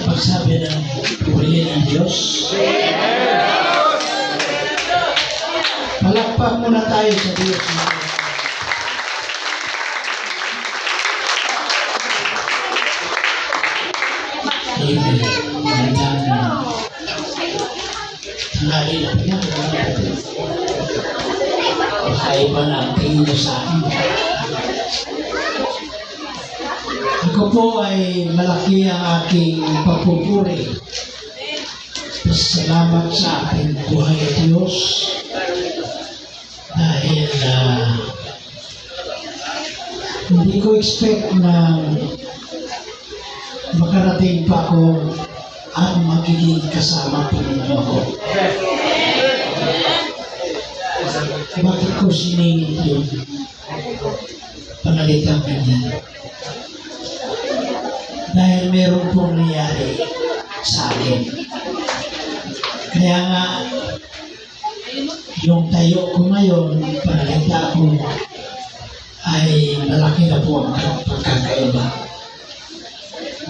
Pagsabi ng purihin ng Diyos. Palakpak muna tayo sa Diyos. Amen. Magandang tanghali na pala. Kakaiba na ang tingin niyo sa akin. Ako po ay malaki ang aking pagpupuri. Salamat sa aking buhay at Diyos. Dahil hindi ko expect na makarating pa ako at magiging kasama pa ninyo ako. Bakit ko siningit yun? Panalitan kanya. Dahil meron pong nangyari sa akin. Kaya nga, yung tayo ko ngayon, panalita ko, ay malaki na po ang pagkakaiba.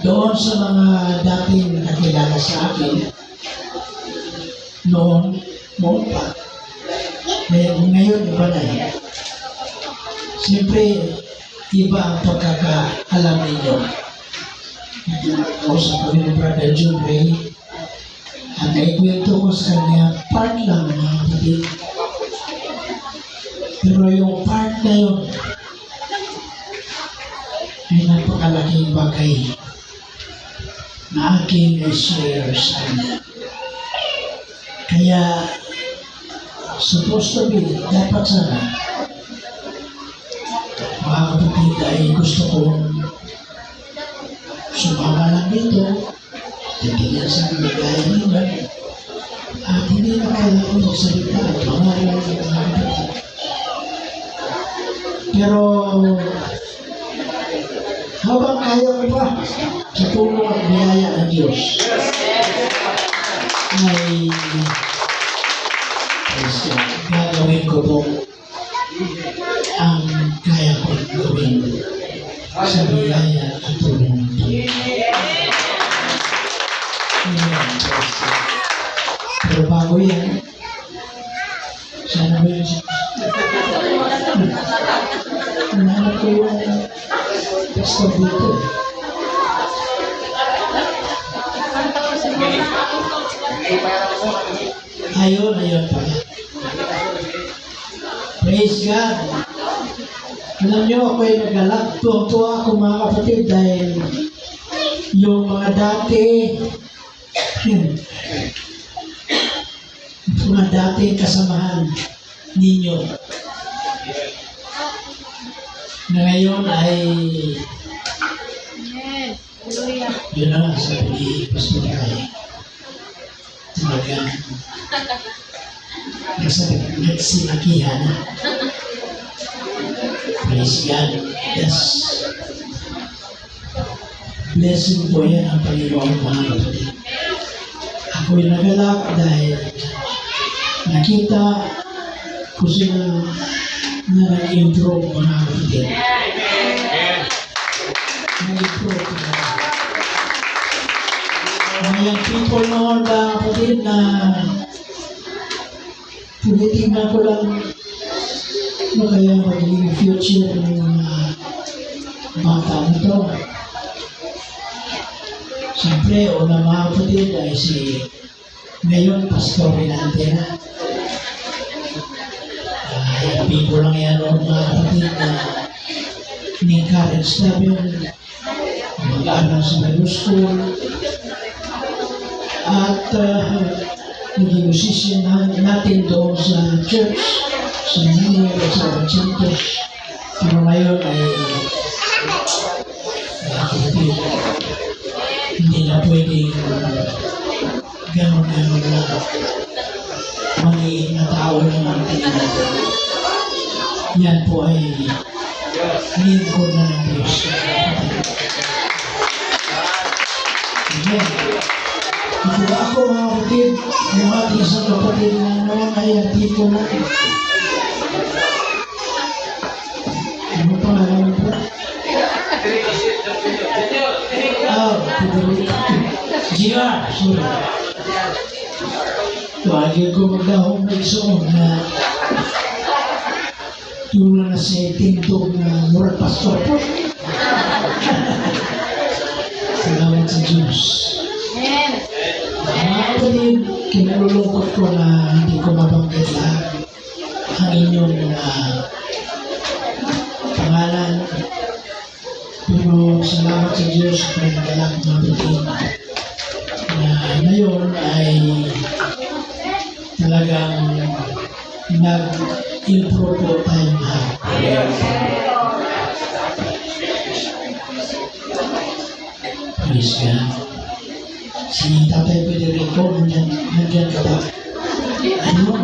Doon sa mga dating nakakilala sa akin, noon pa, ngayon iba na eh. Siyempre, iba ang pagkakaalam ninyo. Nag-uusap kami ng Brother John Ray, at naikwento ko sa kanya, part lang mga kapatid. Pero yung part na yun, ay napakalaking bagay na aking i-share sa kanya. Kaya, supposed to be, dapat sana, mga kapatid ay gusto kong sumama lang dito, hindi sa bigay nila, at hindi na kailangan magsalita at mga kapatid. Pero, habang kaya ko pa, sa tulong at biyaya ng Diyos, ay gagawin ko po ang kaya ko gawin sa biyaya at tulong ng Diyos. Pero bago yan, sana ba yun? Nahanap ko yung pastor dito. Ayun pala. Praise God. Alam niyo, ako ay nagalak. Tuwa ako mga kapatid dahil yung mga dating kasamahan ninyo na ngayon ay yun na nga sabi ni Pastor Ray, talagang nagsinakihan na. Praise God. Yes. Blessing po yan ang Panginoon mga kapatid. Ako'y nagalak dahil nakita ko sila na nag-improve mga kapatid. Nag-improve sila. Mga people noon mga kapatid na tinitingnan ko lang ano kaya magiging future ng mga bata nito. Siyempre, una mga kapatid ay si ngayon Pastor Renante na. Happy ko lang yan o mga kapatid na ni-encourage namin mag-aaral sa Bible School at naging musician natin doon sa church, sa Manila at sa Bachintos. Pero ngayon ay kapatid, hindi na pwedeng gano'n-gano'n na maliit na tao ng mga natin. Yan po ay lingkod na ng Diyos. Amen. Ito ako mga kapatid, yung ating isang kapatid na noon ay artiko na. Ano pangalan po? GR, sorry. Tuwagin ko magdahong may soon na tula na sa tindog na murag pastor po. Salamat sa Diyos. Mga kapatid, kinalulungkot ko na hindi ko mabanggit lahat ang inyong pangalan. Pero salamat sa Diyos sa pagdala ng mga kapatid na ngayon ay talagang nag-improve po tayo lahat. Praise God. Si Tatay Federico, nandyan ka ba? Ayun.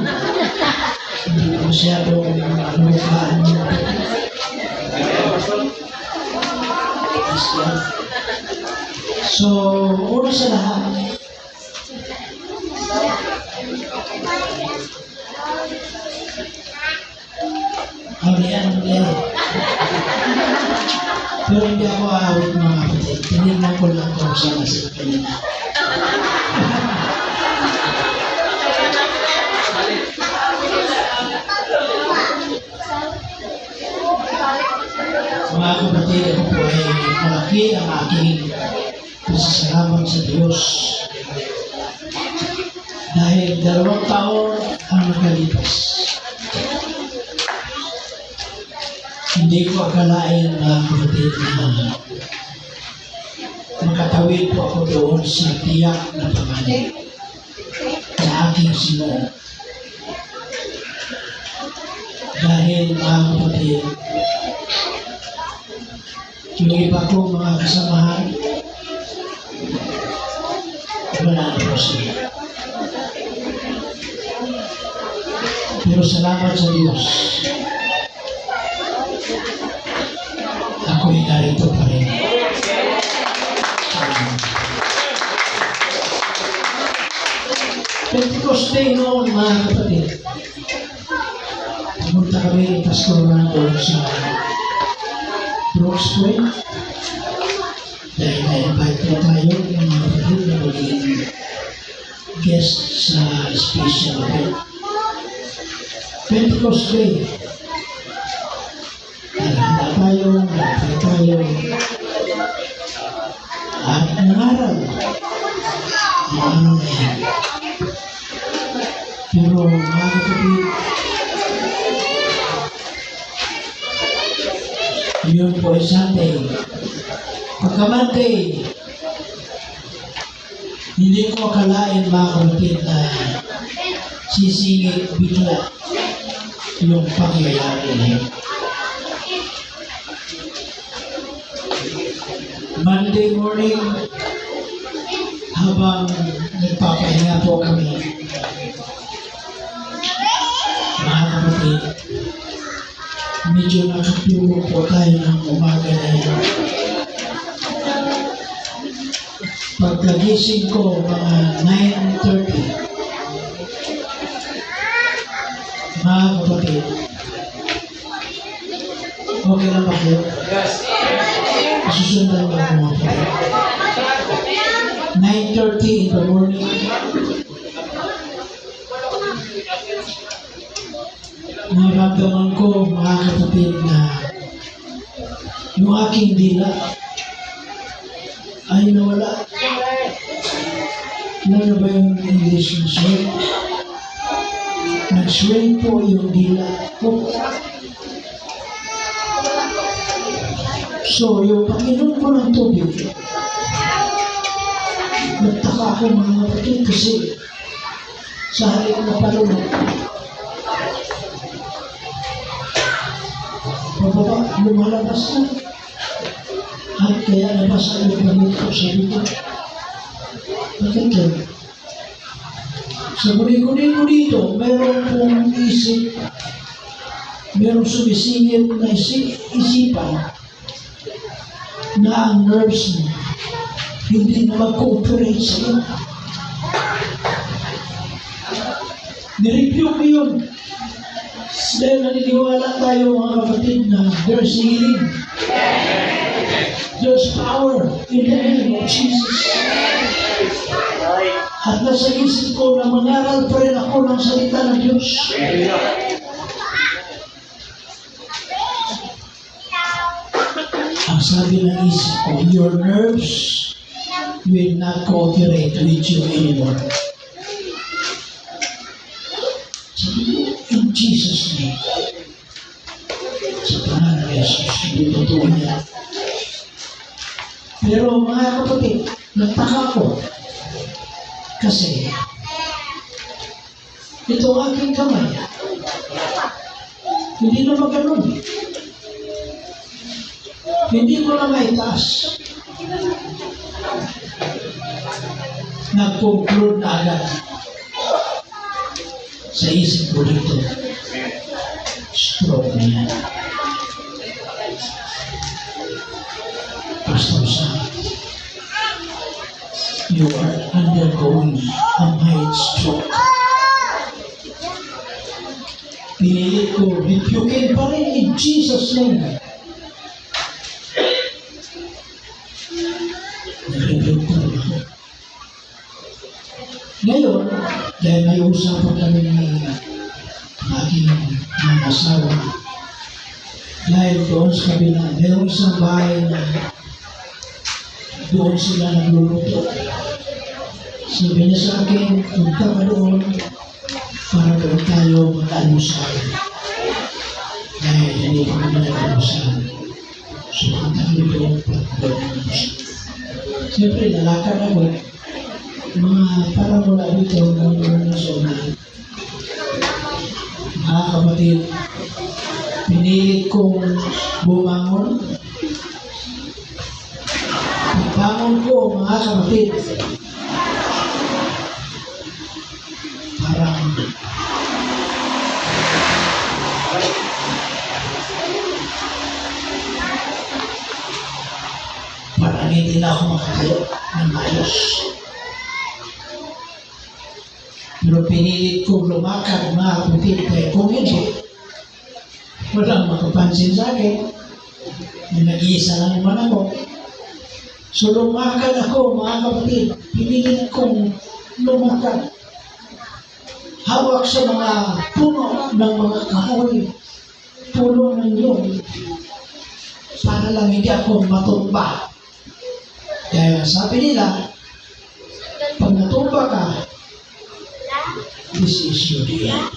Hindi ko masyadong lukaan mo. Praise God. So, una sa lahat, halian. Pero hindi ako aawit mga kapatid. Tinignan ko lang kung saan sa kanila. Mga kapatid, ako po ay malaki ang aking pasasalamat sa Diyos. Dahil 2 taon ang nakalipas. Hindi ko akalain mga kapatid na makatawid po ako doon sa tiyak na panganib na aking sinuon. Dahil mga kapatid, yung iba ko mga kasamahan, wala na po sila. Pero salamat sa Diyos, ako'y narito pa rin. Pentecost Day noon mga kapatid, pumunta kami ni Pastor Rando sa Brooks Point dahil na-invite na tayo ng mga kapatid na maging guest sa special event. Pentecost Day, naganda tayo, nagpay tayo, at nangaral ang ano na yan. Pero mga kapatid, yun po ay Sunday. Pagka Monday, hindi ko akalain mga kapatid na sisingit bigla yung pangyayari na yun. Monday morning, habang nagpapahinga po kami, mga kapatid, medyo nakatulog po tayo ng umaga na yun. Pagkagising ko, mga 9:30, mga kapatid, okay lang ba kayo? Susundan ko mga kapatid. 9:30 in the morning, naramdaman ko mga kapatid na yung aking dila ay nawala. Ano na ba yung English na swing? Nag-swing po yung dila ko. So, yung pag-inom ko ng tubig, nagtaka ako mga kapatid kasi sa halip na palunod, pababa, lumalabas na. At kaya nabasa yung gamit ko sa dito. Bakit yan? Sa muli-muli ko dito, meron pong isip, merong sumisingit na isipan na ang nerves mo hindi na mag-cooperate sa'yo. Nireview ko yun. Dahil naniniwala tayo mga kapatid na there's healing. There's power in the name of Jesus. At nasa isip ko na mangaral pa rin ako ng salita ng Diyos. Ang sabi ng isip ko, your nerves will not cooperate with you anymore. Sabi ko, in Jesus' name. Sa pangalan ng Jesus, hindi totoo niya. Pero mga kapatid, nagtaka ko. Kasi, ito ang aking kamay. Hindi na maganon. Hindi ko na maitaas. Nag-conclude na agad sa isip ko dito. Stroke na yan. Pastor Sam, you are undergoing a mild stroke. Pinilit ko, rebuke pa rin in Jesus' name. Nag-rebuke ko rin ako. Ngayon, dahil may usapan kami ng aking mga asawa, dahil doon sa kabila, mayroong isang bahay na doon sila nagluluto. Sabi niya sa akin, punta ka doon para doon tayo mag-almusal. Dahil hindi pa kami nag-almusal. So, punta kami doon para doon mag-almusal. Siyempre, lalakad ako. Mga parang wala dito na zona. Mga kapatid, pinilit kong bumangon. Pagbangon ko, mga kapatid, parang hindi na ako makatayo ng ayos. Pero pinilit kong lumakad, mga kapatid, kaya kung hindi, walang makapansin sa akin. Nag-iisa lang naman ako. So lumakad ako, mga kapatid, pinilit kong lumakad. Hawak sa mga puno ng mga kahoy, puno ng yun, para lang hindi ako matumba. Kaya sabi nila, pag natumba ka, this is your end.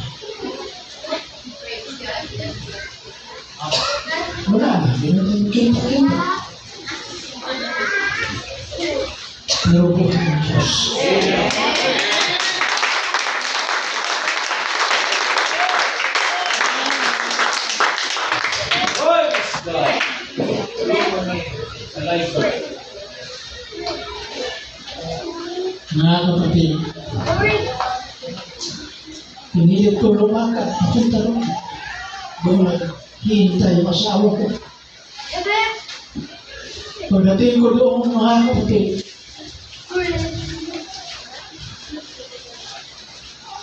Wala na, hindi kita. Pero buhay ng Diyos. Mga kapatid, pinilit ko lumakad, papunta rin. Doon naghihintay yung asawa ko. Pagdating ko doon, mga kapatid,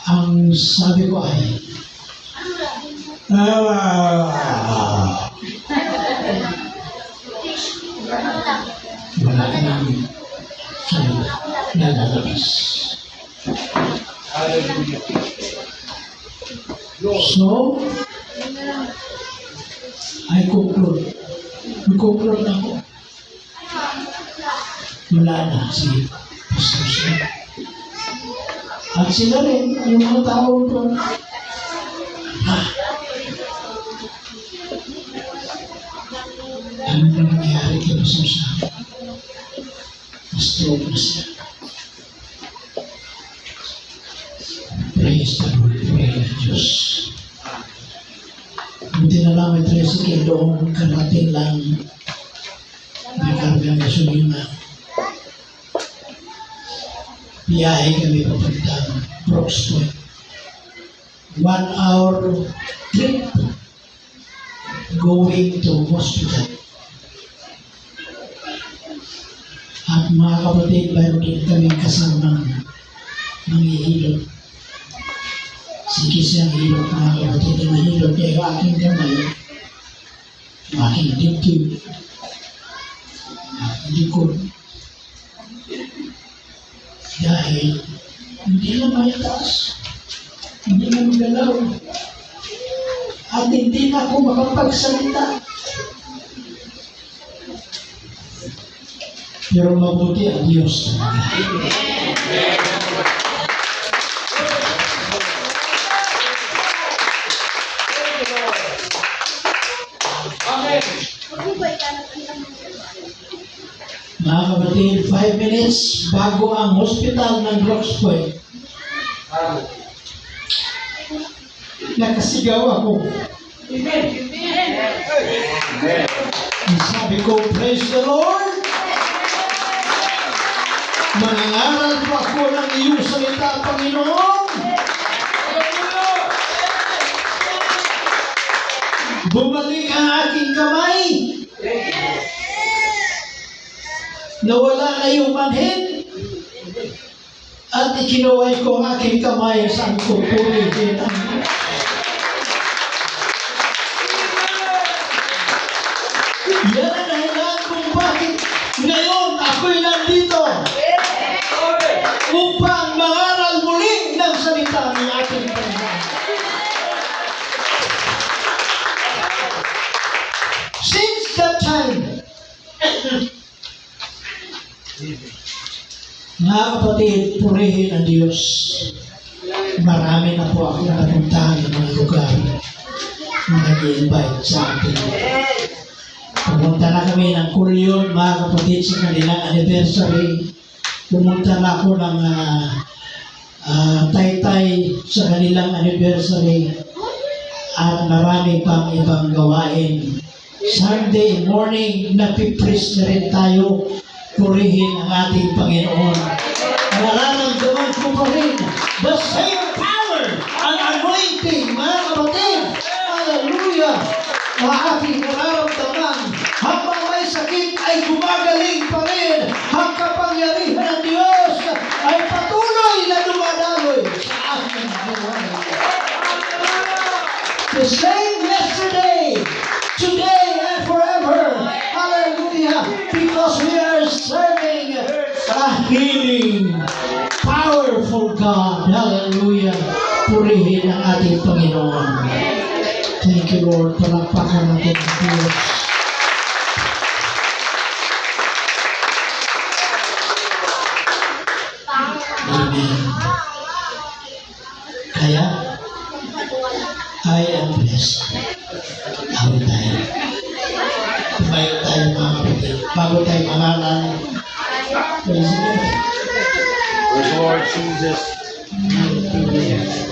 ang sabi ko ay, wala ka namin salita na lalabas. So, I conclude. Nag-conclude na ako. Wala na si Pastor Sam. At sila rin, yung mga tao doon, ano na nangyari kay Pastor Sam? Na-stroke na siya. Praise the Lord, praise the Diyos. Buti na lang may tricycle doon, karating lang, may kargang gasolina. Biyahe kami papuntang Brooks Point. 1 hour trip going to hospital. At mga kapatid, mayroon din kami kasamang manghihilot. Sige siyang hilot, mga kapatid, na hilot kaya aking kamay, aking dibdib, aking likod. Dahil hindi na may taas, hindi na magalaw, at hindi na ako makapagsalita. Pero mabuti ang Diyos talaga. Mga kapatid, 5 minutes bago ang hospital ng Brooks Point, nakasigaw ako. Sabi ko, praise the Lord! Manangaral po ako ng iyong salita, Panginoon. Bumalik ang aking kamay. Nawala na yung manhid. At ikinaway ko ang aking kamay sa ko purihin ang yan ang dahilan kung bakit ngayon ako'y nandito upang mangaral muli ng salita ng ating Panginoon. Since that time, mga kapatid, purihin ang Diyos. Marami na po ako nakapuntahan ng mga lugar na nag-i-invite sa atin. Pumunta na kami ng Kulyon, mga kapatid, sa kanilang anniversary. Pumunta na ako ng Taytay sa kanilang anniversary. At marami pang ibang gawain. Sunday morning, napipris na rin tayo. Purihin ang ating Panginoon. Nararamdaman ko pa rin the same power and anointing, mga kapatid. Hallelujah! Ang aking nararamdaman, habang may sakit ay gumagaling pa rin. Ang kapangyarihan ng Diyos ay patuloy na dumadaloy sa aking buhay. The same yesterday, today, and forever. Hallelujah! Because we are serving a healing, powerful God. Hallelujah! Purihin ang ating Panginoon. Thank you, Lord. Palakpakan natin ang Diyos. Amen. Kaya, I am blessed. Awit tayo. Tumayo tayo, mga kapatid. Bago tayo mangalan. Praise the Lord. Praise the Lord Jesus. Hallelujah, Jesus.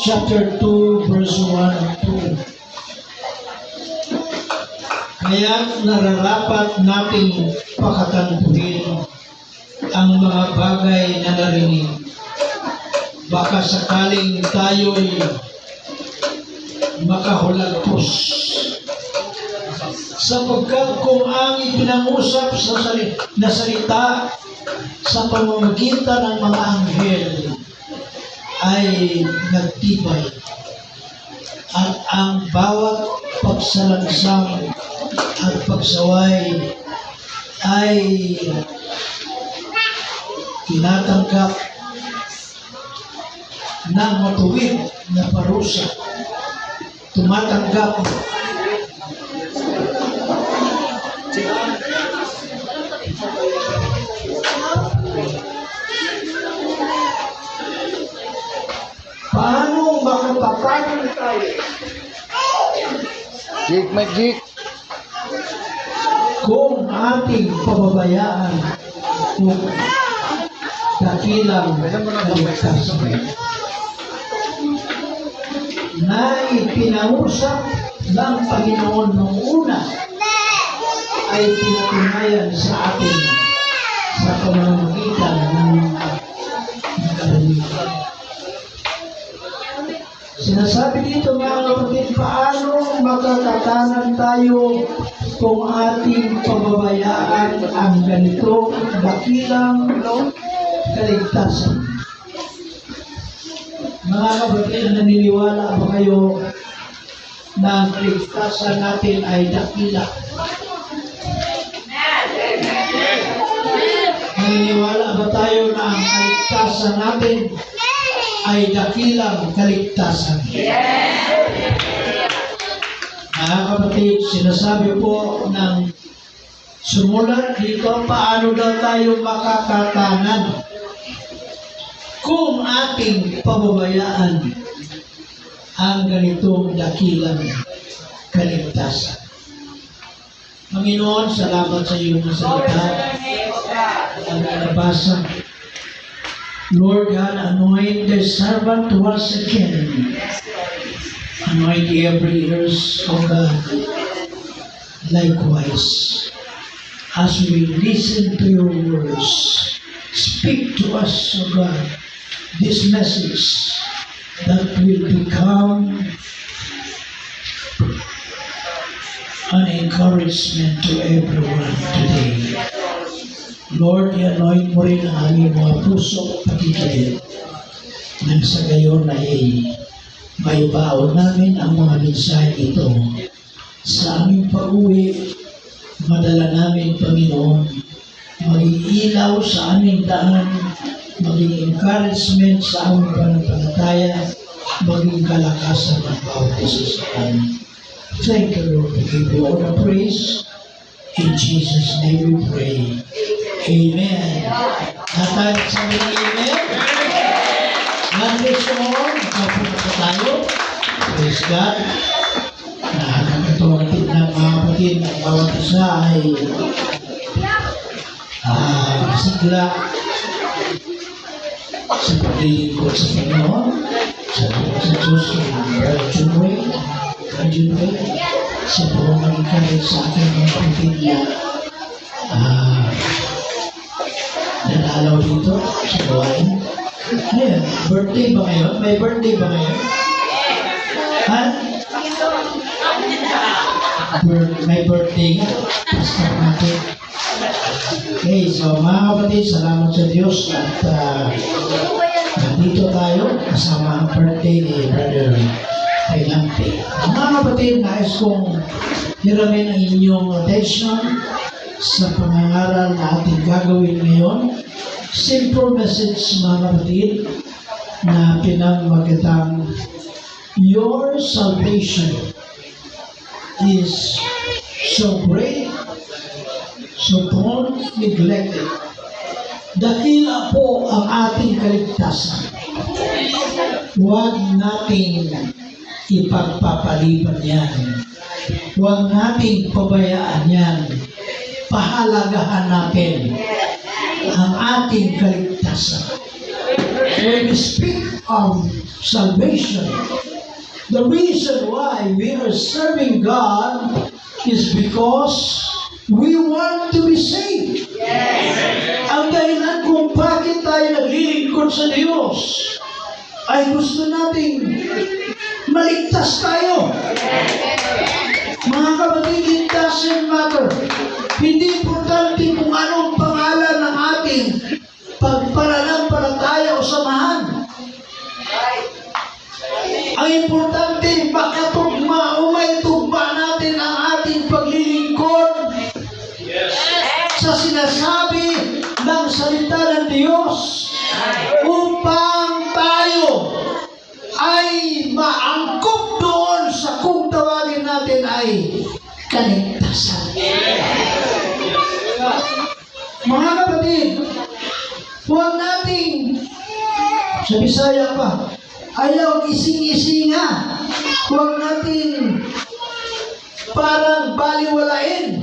chapter 2, verse 1 and 2. Kaya nararapat nating pakatantuhin ang mga bagay na narinig. Baka sakaling tayo'y makahulagpos. Sapagkat kung ang ipinangusap na salita sa pamamagitan ng mga anghel ay nagtibay at ang bawat pagsalansang at pagsaway ay tinatanggap ng matuwid na parusa. Tumatanggap paano makapakanan tayo Jig, Magic. kung ating pababayaan kung dakilang kaligtasan na ipinangusap ng Panginoon noong una ay pinatunayan sa atin sa pamamagitan ng karamihan. Sinasabi dito mga kapatid, paano makakatanan tayo kung ating pababayaan ang ganito dakilang kaligtasan? Mga kapatid, naniniwala ba kayo na ang kaligtasan natin ay dakila? Naniniwala ba tayo na ang kaligtasan natin ay dakilang kaligtasan? Mga kapatid, sinasabi po ng sumulat dito, paano daw tayo makakatanan kung ating pababayaan ang ganitong dakilang kaligtasan. Panginoon, salamat sa iyong salita ang nabasa. Lord God, anoint the servant once again. Anoint every ears, O God. Likewise, as we listen to your words, speak to us, O God, this message that will become an encouragement to everyone today. Lord, i-anoint mo rin ang aming mga puso at pakikinig nang sa gayon ay may baon namin ang mga mensahe ito sa aming pag-uwi. Madala namin, Panginoon, maging ilaw sa aming daan, maging encouragement sa aming pananampalataya, maging kalakasan ng bawat isa sa amin. Thank you, Lord. We give you all the praise. In Jesus' name we pray. Amen. At sabi ng amen. God bless you all. Nakapunta po tayo. Praise God. Nakakatuwa natin ng mga kapatid na bawat isa ay sigla sa paglilingkod sa Panginoon. Sa Diyos, Brother Junway, sa pamamagitan sa ating mga kapatid na nanalaw dito sa gawain. Ayan, birthday ba ngayon? May birthday ba ngayon? Ha? May birthday nga. Pastor natin. Okay, so mga kapatid, salamat sa Diyos at nandito tayo kasama ang birthday ni Brother Taylante. Mga kapatid, nais kong hiramin ang inyong attention sa pangangaral na ating gagawin ngayon. Simple message, mga kapatid, na pinamagatang your salvation is so great, so don't neglect it. Dakila po ang ating kaligtasan. Huwag nating ipagpapaliban yan. Huwag nating pabayaan yan. Pahalagahan natin ang ating kaligtasan. When we speak of salvation, the reason why we are serving God is because we want to be saved. Ang dahilan kung bakit tayo naglilingkod sa Diyos ay gusto nating maligtas tayo. Mga kapatid, it doesn't matter. Hindi importante kung anong pangalan ng ating pagpananampalataya o samahan. Ang importante, makatugma o maitugma natin ang ating paglilingkod sa sinasabi ng salita ng Diyos upang tayo ay maangkop doon sa kung tawagin natin ay kaligtasan. Mga kapatid, huwag nating sa Bisaya pa, ayaw ising-isinga. Huwag natin parang baliwalain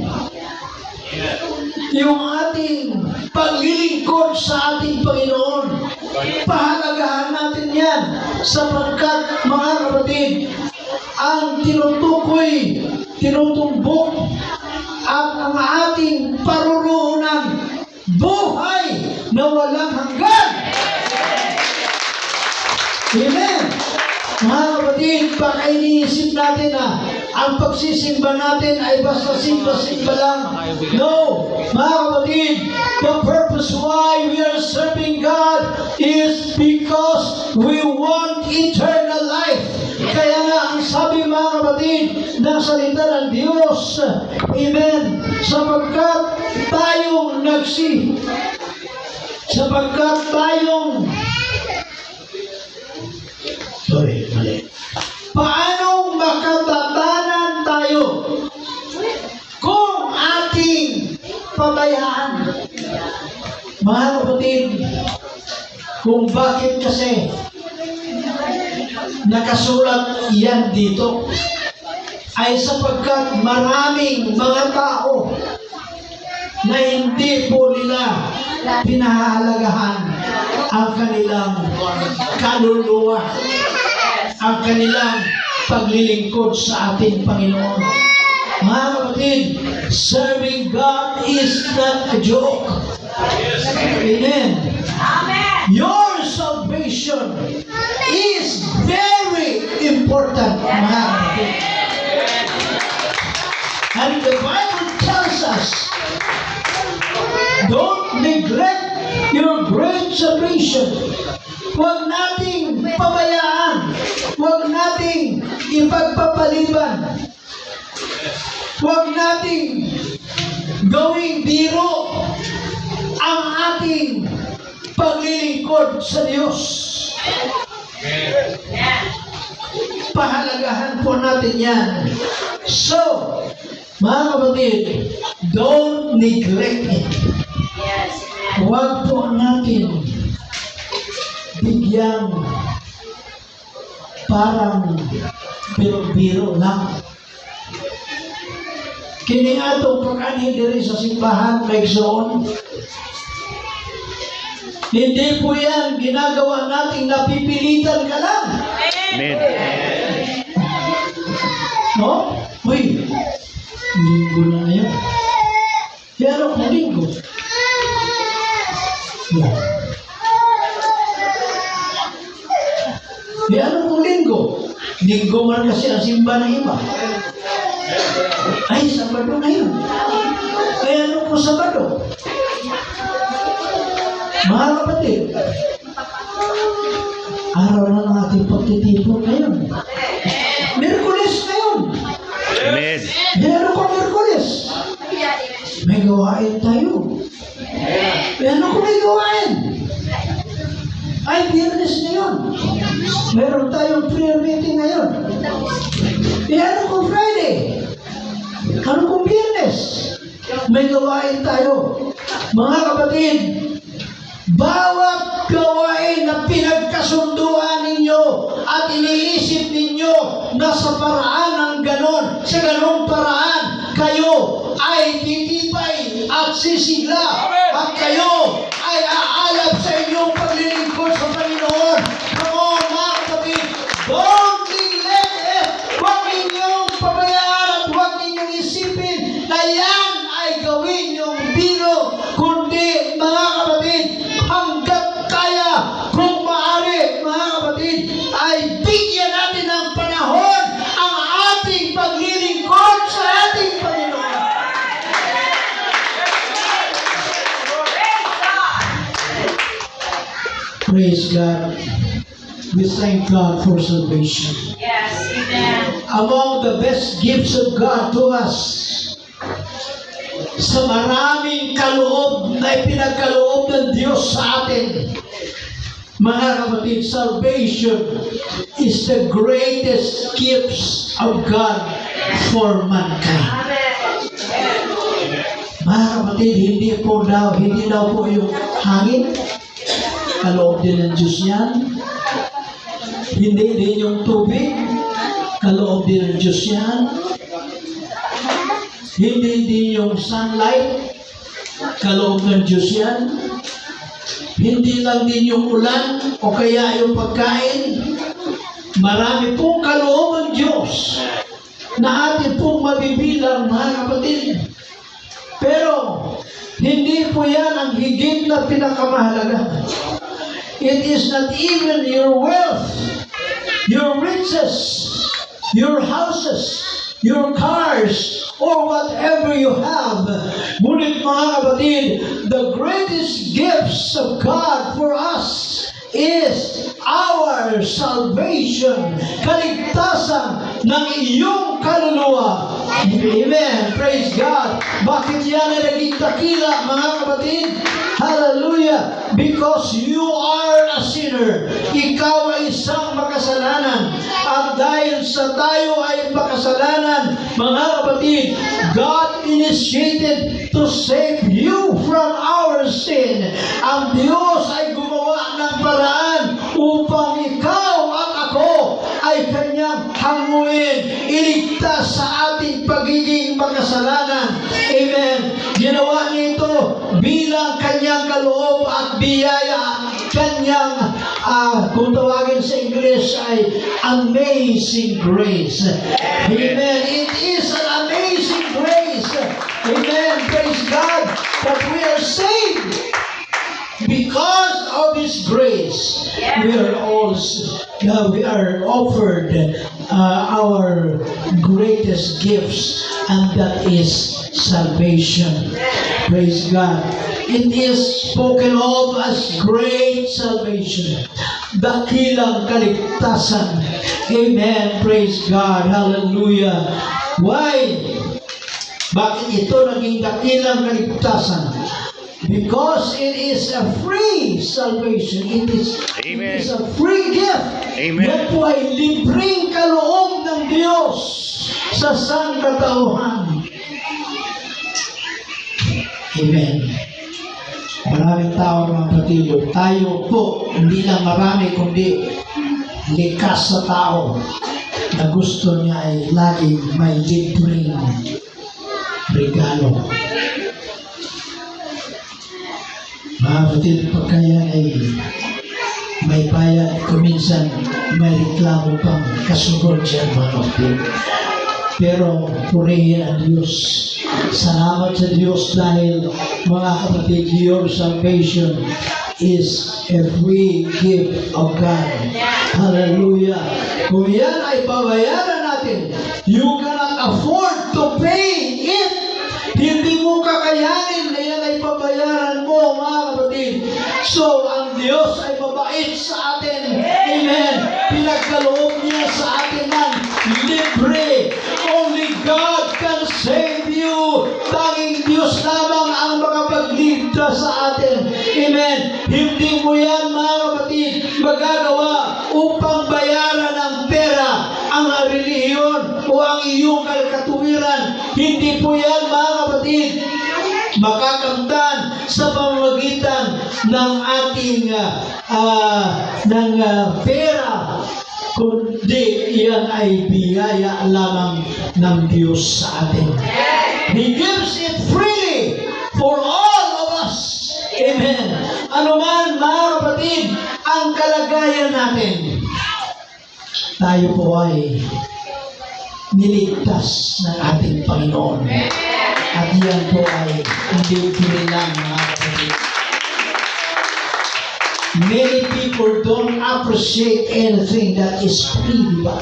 yung ating paglilingkod sa ating Panginoon. Pahalagahan natin yan sapagkat mga kapatid, ang tinutukoy, tinutumbok at ang ating paruroonan buhay na walang hanggan. Amen. Mga kapatid, baka iniisip natin na ang pagsisimba natin ay basta simba-simba lang. No, mga kapatid, the purpose why we are serving God is because we want eternal life. Kaya nga, ang sabi mga kapatid ng salita ng Diyos, amen, sapagkat tayong mali. Paano makatatanan tayo kung ating pabayaan? Mga kapatid, kung bakit kasi nakasulat yan dito ay sapagkat maraming mga tao na hindi po nila pinahahalagahan ang kanilang kaluluwa, ang kanilang paglilingkod sa ating Panginoon. Mga kapatid, serving God is not a joke. Amen. Your salvation is very important, mga kapatid. And the Bible tells us, don't neglect your great salvation. Huwag nating pabayaan. Huwag nating ipagpapaliban. Huwag nating gawing biro ang ating paglilingkod sa Diyos. Pahalagahan po natin yan. So, mga kapatid, don't neglect it. Huwag po natin bigyang parang biro-biro lang. Kini atong pag-anhin diri sa simbahan, Megzone, hindi po yan ginagawa nating napipilitan ka lang. Amen. No? Uy, linggo na ngayon. Pero kung linggo, ano kung linggo? Linggo man kasi ang simba ng iba. Ay, Sabado na yun. Ay, ano po Sabado? Mga kapatid, araw na ng ating pagtitipon ngayon. Miyerkules ngayon. Amen. Meron ko Miyerkules. May gawain tayo. Ano kung may gawain? Ay, Biyernes ngayon. Meron tayong prayer meeting ngayon. Ano kung Friday? Ano kung Biyernes? May gawain tayo. Mga kapatid, bawat gawain na pinagkasunduan ninyo at iniisip ninyo na sa paraan ng ganon, sa ganong paraan, kayo ay titibay at sisigla at kayo ay aalab sa inyong paglilingkod sa Panginoon. Praise God. We thank God for salvation. Yes, amen. Among the best gifts of God to us, sa maraming kaloob na ipinagkaloob ng Diyos sa atin, mga kapatid, salvation is the greatest gifts of God for mankind. Mga kapatid, hindi daw po yung hangin, kaloob din ng Diyos yan. Hindi din yung tubig, kaloob din ng Diyos yan. Hindi din yung sunlight, kaloob ng Diyos yan. Hindi lang din yung ulan o kaya yung pagkain. Marami pong kaloob ng Diyos na atin pong mabibilang, mga kapatid. Pero hindi po yan ang higit na pinakamahalaga. It is not even your wealth, your riches, your houses, your cars, or whatever you have. Ngunit mga kapatid, the greatest gifts of God for us is our salvation, kaligtasan ng iyong kaluluwa. Amen. Praise God. Bakit yan ay naging dakila, mga kapatid? Hallelujah. Because you are a sinner. Ikaw ay isang makasalanan. At dahil sa tayo ay makasalanan, mga kapatid, God initiated to save you from our sin. Ang Diyos ay gumawa ng paraan upang ikaw at ako ay kanyang hanguin, iligtas sa ating pagiging makasalanan. Amen. Ginawa niya ito bilang kanyang kaloob at biyaya. Kanyang, kung tawagin sa English ay amazing grace. Amen. It is an amazing grace. Amen. Praise God that we are saved. Because of His grace, we are offered our greatest gifts, and that is salvation. Praise God. It is spoken of as great salvation, dakilang kaligtasan. Amen. Praise God. Hallelujah. Why? Bakit ito naging dakilang kaligtasan? Because it is a free salvation. It is a free gift. Amen. Yan po ay libreng kaloob ng Diyos sa sangkatauhan. Amen. Maraming tao, mga kapatid, tayo po, hindi lang marami, kundi likas sa tao na gusto niya ay laging may libreng regalo. Mga kapatid, pagka yan ay may bayad, kuminsan may reklamo pang kasunod dyan, mga kapatid. Pero purihin ang Diyos. Salamat sa Diyos dahil, mga kapatid, your salvation is a free gift of God. Hallelujah. Kung yan ay babayaran natin, you cannot afford to pay it. Hindi mo kakayanin na yan ay pabayaran mo, mga kapatid. So, ang Diyos ay mabait sa atin. Amen. Pinagkaloob niya sa atin ng libre. Only God can save you. Tanging Diyos lamang ang makapagligtas sa atin. Amen. Hindi mo yan, mga kapatid, magagawa upang bayaran ng pera, ang relihiyon o ang iyong katuwiran. Hindi po yan, mga kapatid, makakamtan sa pamamagitan ng ating pera, kundi iyan ay biyaya lamang ng Diyos sa atin. He gives it freely for all of us. Amen. Ano man, mga kapatid, ang kalagayan natin, tayo po ay niligtas ng ating Panginoon. At yan po ay hindi lang, mga kapatid. Many people don't appreciate anything that is free, di ba?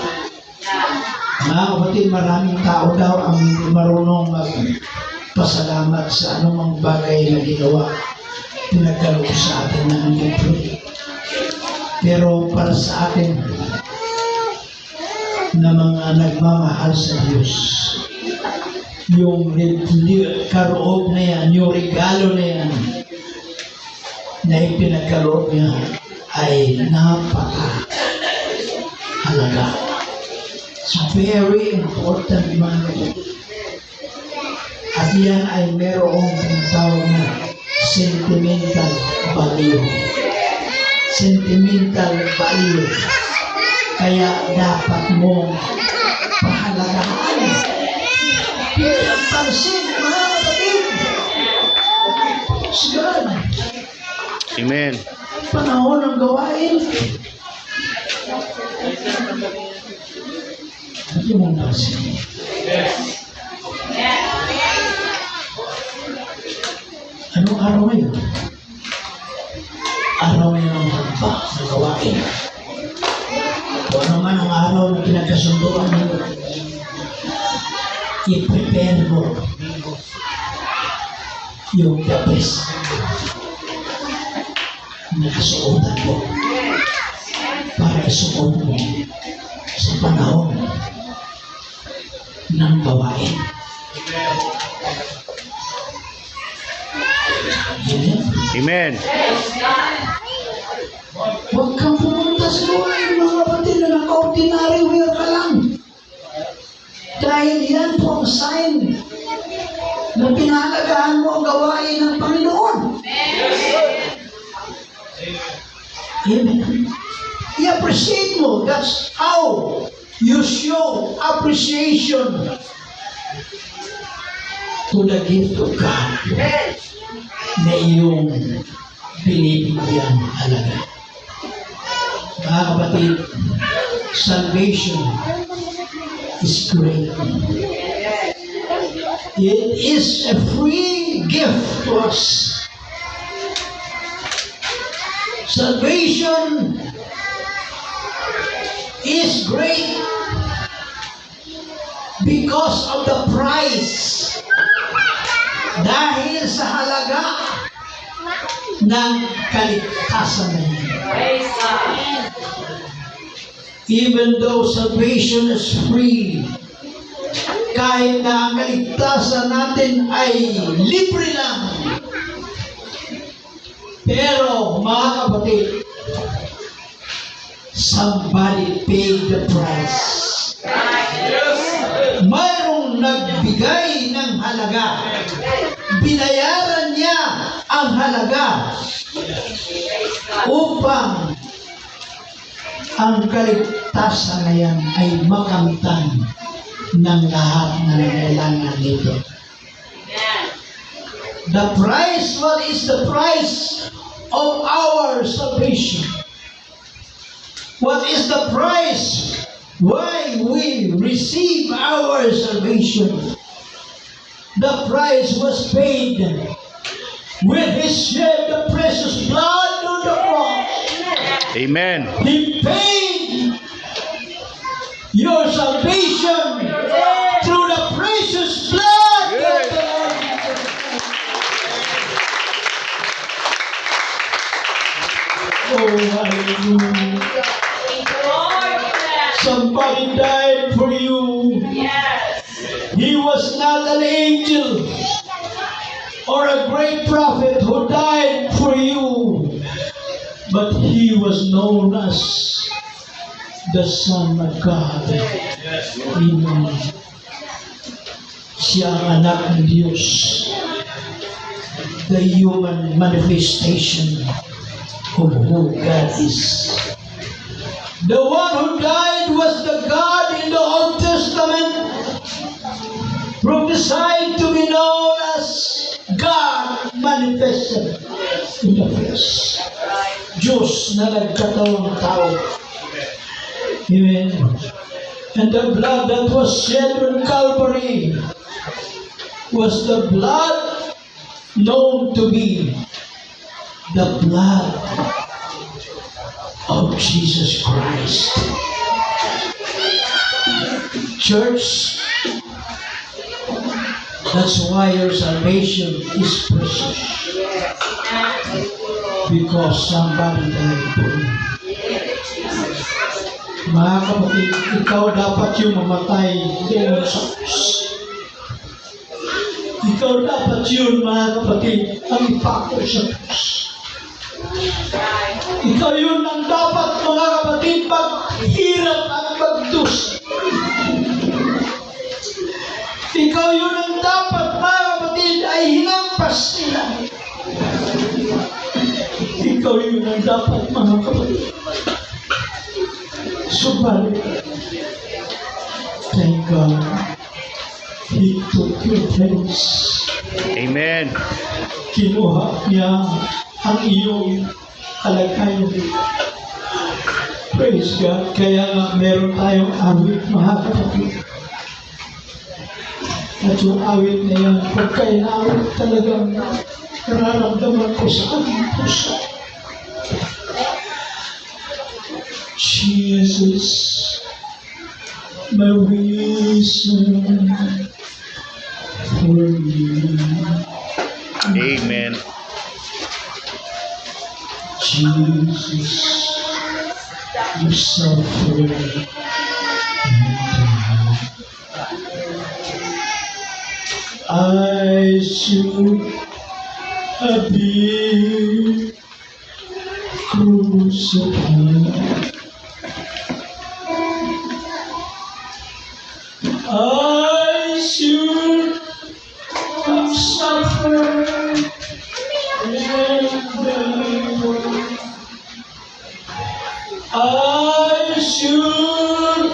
Mga kapatid, maraming tao daw ang hindi marunong magpasalamat sa anumang bagay na ginawa. Pinagkaloob sa atin ng libre. Pero para sa atin na mga nagmamahal sa Diyos, yung karoob na yan, yung regalo na yan, na ipinagkaloob niya ay napaka-halaga. It's very important, mga kapatid. At yan ay merong tinatawag na sentimental value. Sentimental value. Kaya dapat mo pahalagaan. Bigyan pansin, mga kapatid. God. Amen. Panahon ng gawain. Bigyan mong pansin. Anong araw ngayon? Araw ngayon ang hagba ng gawain. Kung ano man ang araw na pinagkasunduan mo, i-prepare mo yung the best na kasuotan mo para isuot mo sa panahon ng gawain. Amen. Amen. Huwag kang pumunta sa gawain, mga kapatid, na naka-ordinary wear ka lang. Dahil yan po ang sign na pinahalagaan mo ang gawain ng Panginoon. Amen. I-appreciate mo. That's how you show appreciation to the gift of God na iyong binibigyan halaga. Mga kapatid, salvation is great. It is a free gift to us. Salvation is great because of the price. Dahil sa halaga ng kaligtasan na yan. Even though salvation is free, kahit na ang kaligtasan natin ay libre lang, pero mga kapatid, somebody paid the price. Mayroong nagbigay ng halaga. Binayaran niya ang halaga upang ang kaligtasan na yan ay makamtan ng lahat na nangailangan nito. The price, what is the price of our salvation? What is the price why we receive our salvation? The price was paid when He shed the precious blood on the cross. Amen. He paid your salvation through the precious blood of the Lord. Oh, hallelujah. Somebody died for you. He was not an angel or a great prophet who died for you, but He was known as the Son of God. Amen. Siya ang anak ng Diyos, the human manifestation of who God is. The one who died was the God in the Old Testament, prophesied to be known as God manifested in the flesh. Diyos na nagkatawang tao. Amen. And the blood that was shed on Calvary was the blood known to be the blood of Jesus Christ. Church, that's why your salvation is precious. Because somebody died for you. Mga kapatid, ikaw dapat yung mamatay doon sa krus. Ikaw dapat yun, mga kapatid, ang ipako sa krus. Ikaw yun ang dapat, mga kapatid, maghirap at magdusa. Ikaw yun ang dapat, mga kapatid, ay hinampas nila. Ikaw yun ang dapat, mga kapatid. Subalit, thank God, He took your place. Amen. Kinuha niya ang iyong kalagayan. Praise God. Kaya nga meron tayong awit, mga kapatid. At yung awit na yan, pagka inawit talagang nararamdaman ko sa aking puso. Jesus, my reason for you. Amen. Jesus, you suffered. I should have been crucified. I should have suffered and died. I should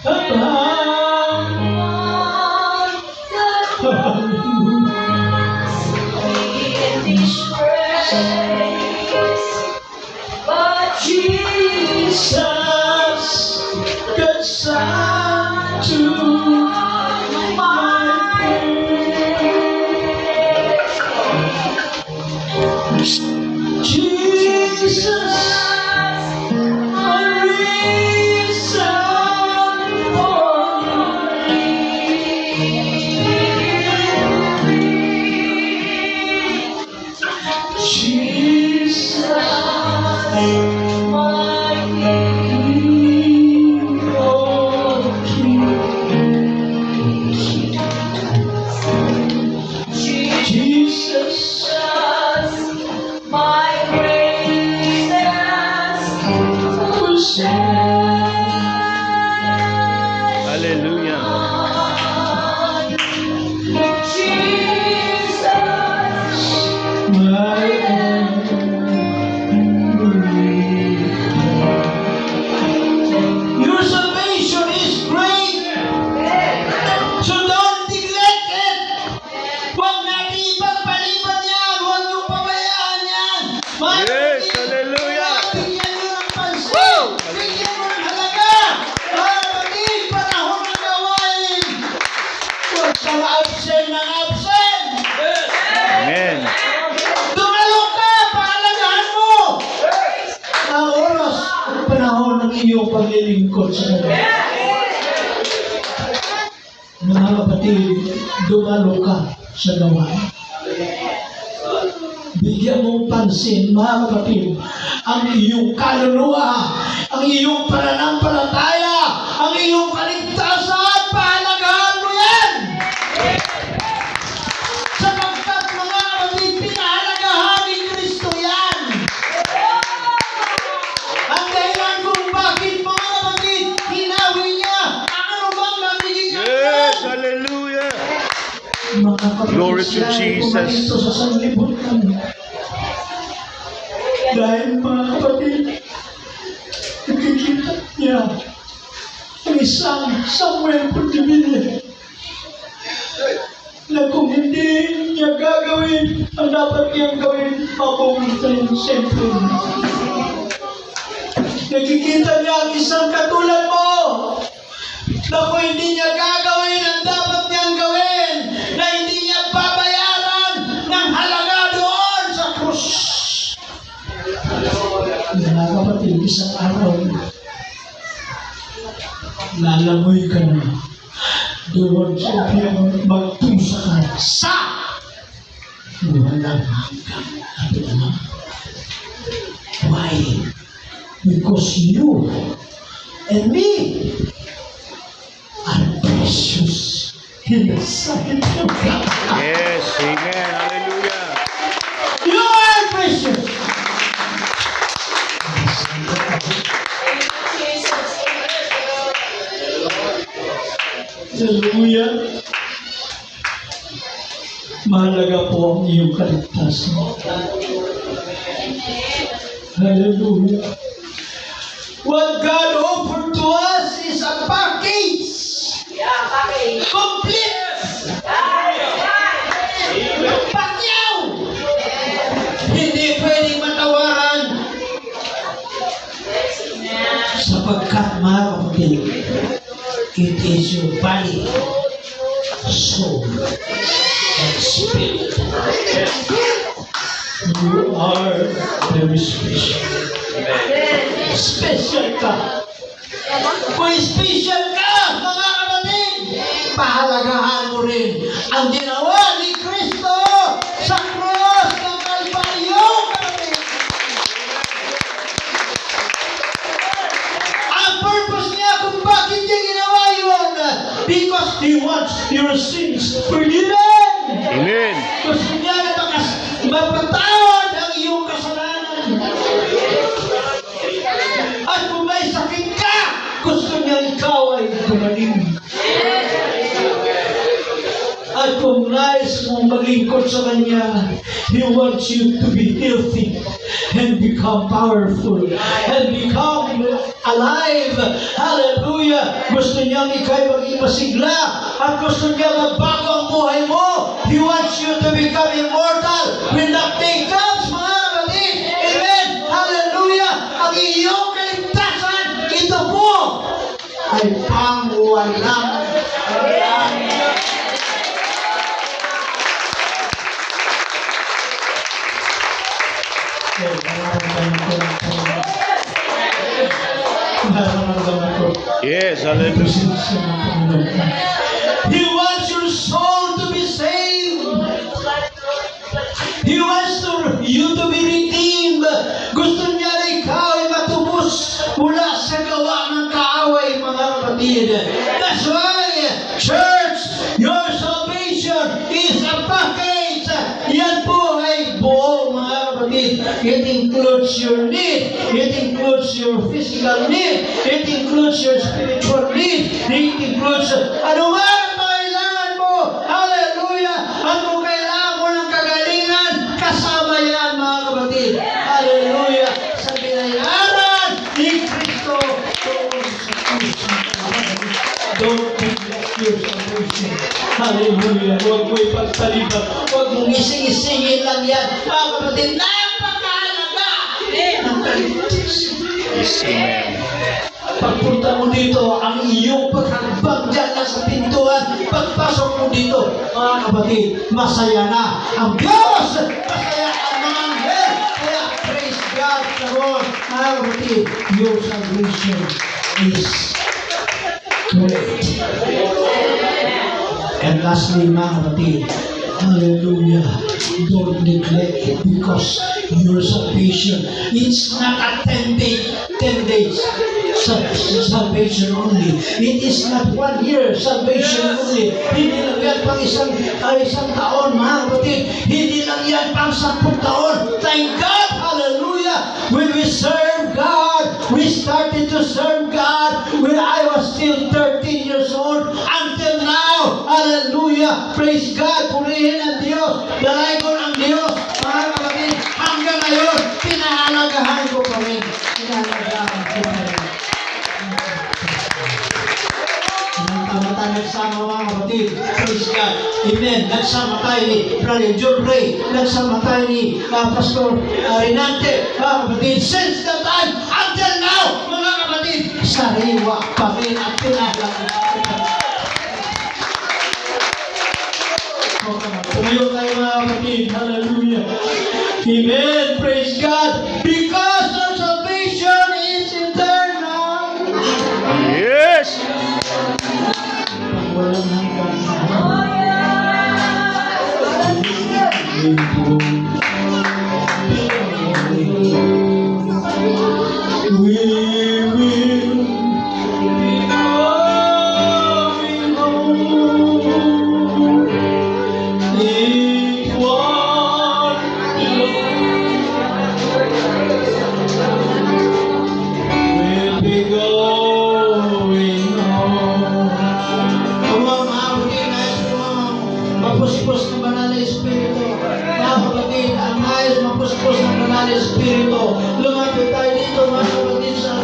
have But Jesus, good son to my praise. Jesus, my reason for Jesus, my King, oh King. Jesus, my praises who said, Hallelujah. Jesus, my enemy. Your salvation is great, so don't neglect it. Huwag natin ipagpaliban yan, huwag niyong pabayaan yan. Mga Yes, kapatid, hallelujah. bigyan niyo ng pansin, bigyan mo ng halaga. Mga kapatid, panahon ng gawain. Huwag kang absent ng absent. Amen. Dumalo ka, paalagahan mo. Ang oras at panahon ng iyong paglilingkod sa Kanya. Mga kapatid, dumalo ka sa gawain. Bigyan mong pansin, mga kapatid, ang iyong kaluluwa, ang iyong pananampalataya, ang iyong kaligtasan, pahalagahan mo yan! Sapagkat mga kapatid, pinahalagahan ni Kristo yan! Ang dahilan kung bakit mga kapatid, hinawi niya ang anumang nagiging Yes, hallelujah. mga kapatid, Glory to siya ay Jesus. pumarito sa sanlibutan. Dahil mga kapatid, nakikita niya ang isang Samuel Pundibili na kung hindi niya gagawin ang dapat niyang gawin, mapupunta siyempre. Nakikita niya ang isang katulad mo na kung hindi niya gagawin ang dapat niyang gawin, na hindi niya babayaran ng halaga doon sa krus. Mga kapatid, isang araw, lalamoy ka na doon sa impyerno, magtusa ka sa walang hanggang. Why? Because you and me are precious in the sight of God. Yes. Amen. Hallelujah. You are precious. Hallelujah. Mahalaga po ang iyong kaligtasan. Hallelujah. What God offered to us is a package. Complete. Pakyaw. Hindi pwedeng matawaran. Sapagkat mga kapatid, it is your body, soul, and spirit. You are very special. Special ka. Kung special ka, mga kapatid, pahalagahan mo rin ang ginawa ni Kristo sa cross ng Kalbaryo, kapatid. Ang purpose niya kung bakit niya ginawa yun, because He wants your sins forgiven. Amen. Gusto niya na mapatawad ang iyong kasalanan. At kung may sakit ka, gusto niya ikaw ay gumaling. At kung nais mong maglingkod sa Kanya, He wants you to be healthy and become powerful and become alive. Hallelujah! Gusto niya ikaw'y maging masigla at gusto niya magbago ang buhay mo. He wants you to become immortal when that day comes, mga kapatid. Amen! Hallelujah! Ang iyong kaligtasan, ito po ay pangwalang hanggan. Yes. Hallelujah. He wants your soul to be saved. He wants you to be redeemed. Gusto niya na ikaw ay matubos mula sa gawa ng kaaway, mga kapatid. That's why, church, your salvation is a package. Yan po ay buo, mga kapatid. It includes your need. It includes your physical need. It includes your spiritual need. It includes ano man ang kailangan mo. Hallelujah! At kung kailangan mo ng kagalingan, kasama yan, mga kapatid. Hallelujah! Sa binayaran ni Kristo doon sa krus. Don't neglect your salvation. Hallelujah! Huwag mo ipagpaliban. Huwag mong ising-isingin lang yan. Mga kapatid, napakahalaga ng kaligtasan. Yes. Amen. Pagpunta mo dito, ang iyong paghagbag dyan na sa pintuan, pagpasok mo dito, mga kapatid, masaya na ang Diyos! Masaya ang mga anghel! Kaya praise God sa Lord, mga kapatid, your salvation is great. And lastly, mga kapatid, hallelujah, don't neglect it because your salvation, it's not a 10 days salvation only. It is not 1 year salvation only. Hindi lang yan pang isang taon, mga kapatid. Hindi lang yan pang 10 taon. Thank God, hallelujah. When we serve God, we started to serve God when I was still 13 years old until now. Hallelujah. Praise God. Purihin ang Diyos. Dalagon ang Diyos. Mga kapatid, hanggang ngayon, pinahalagahan ko pa rin. Pinahalagahan ko pa rin. Tama-tama nagsama, mga kapatid. Praise God. Amen. Nagsama tayo ni Brother John Ray. Nagsama tayo ni Pastor Renante. Mga kapatid, since that time until now, mga kapatid, sariwa pa rin at pinahalagahan. Tumayo tayo, mga kapatid. Hallelujah. Amen. Praise God. Because our salvation is eternal. Yes. Walang hanggan. We be going on. Kung mga kapatid, nais mo mapuspos ng banal na Espiritu. Mga kapatid, ang nais mapuspos ng banal na Espiritu. Lumapit tayo dito, mga kapatid, sa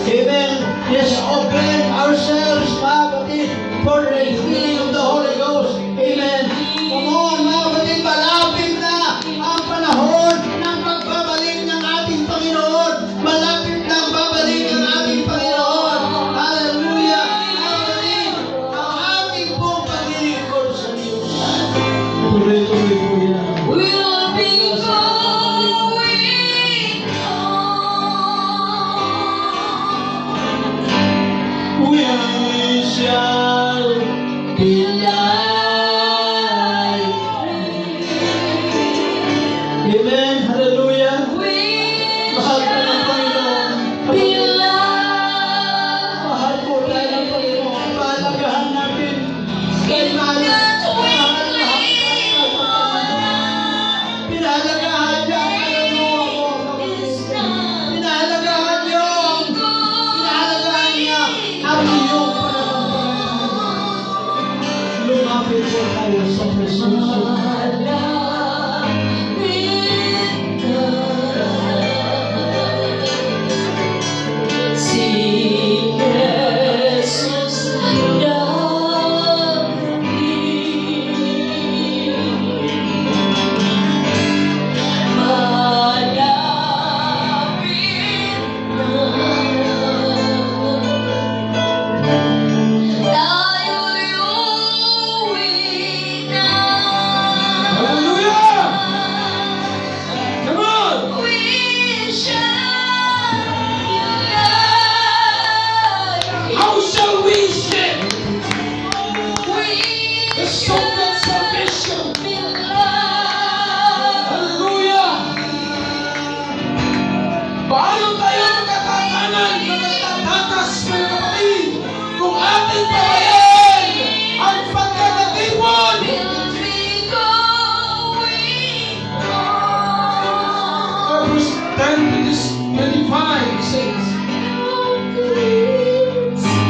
Amen. Let's open ourselves, mga kapatid, for the filling of the Holy Ghost. Amen. Come on, mga kapatid, malapit na ang panahon ng pagbabalik ng ating Panginoon. Malapit na ang babalik ng ating Panginoon. Hallelujah. Mga kapatid, ang ating pong paglilingkod sa Diyos. Tuloy-tuloy po yan. We'll be going on. We shall be light. Amen. Hallelujah. Mahal po ng Panginoon. Mahal po tayo ng Panginoon. Pahalagahan natin. Kailangan. Pinahalagahan niya ang ano ako. Pinahalagahan niyo. Pinahalagahan niya ang iyong pananampalataya. Lumapit po tayo sa presensya. Paano tayo magkatatanan, magkatatakas, mga kapatid, kung ating pabayan ang pagkakatipon? Verse 10 to this 25 says,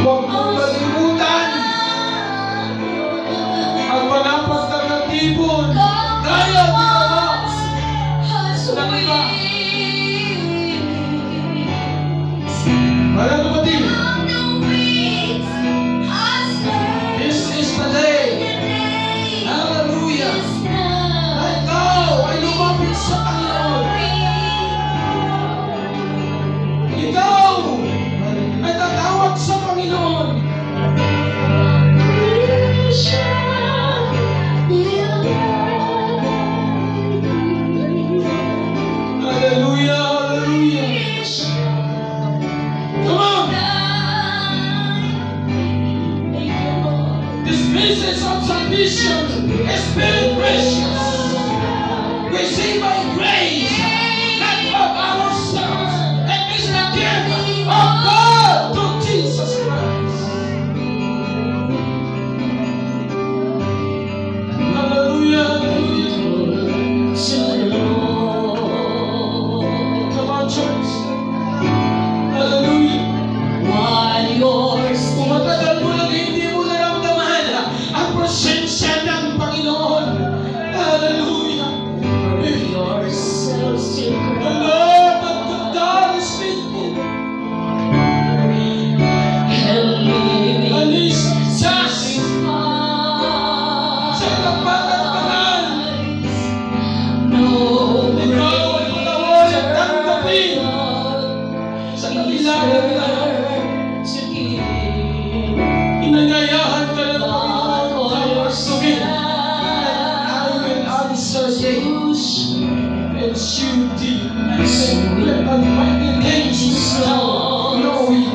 huwag mong kalimutan ang mga pagkakatipon gaya ginawa ng iba. Mga kapatid, this is the day. Hallelujah. Na ikaw ay lumapit sa Panginoon. Ikaw ay tatawag sa Panginoon. Hallelujah, hallelujah. Come on. This business of salvation is very precious. We see by grace, not of ourselves. It is the gift of God to Jesus Christ. Hallelujah, hallelujah. Come on, church. Hallelujah. Kung matagal mo lang hindi mo naramdaman ang presensya ng Panginoon. Hallelujah. The Lord of the God is faithful. And He's just sa kapatanan. Ikaw ay patawarin at tanggapin sa kabila ng lahat. Inanyayahan ka ng Panginoon na magsugin. I will answer you and shoot thee. Let the mighty names knowing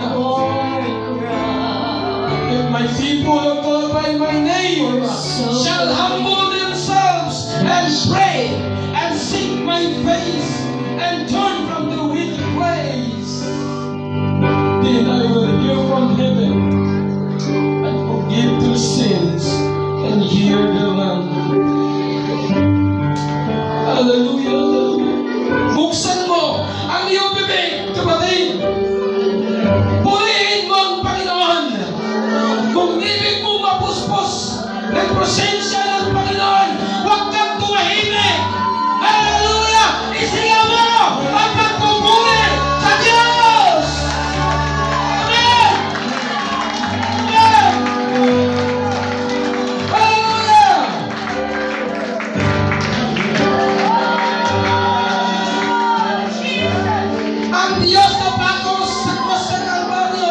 if my people are called by my name shall humble themselves and pray and seek my face and turn from the wicked ways, then I will hear from heaven and forgive their sins and hear their land. Hallelujah, hallelujah. Buksan mo ang iyong bibig, kapatid. Purihin mo ang Panginoon. Kung ibig mo mapuspos ng presensya ng Panginoon, huwag kang tumahimik. Hallelujah! Isigaw mo ang pagpupuri sa Diyos! Amen! Amen! Hallelujah! Ang Diyos na pagos sa krus sa Kalbaryo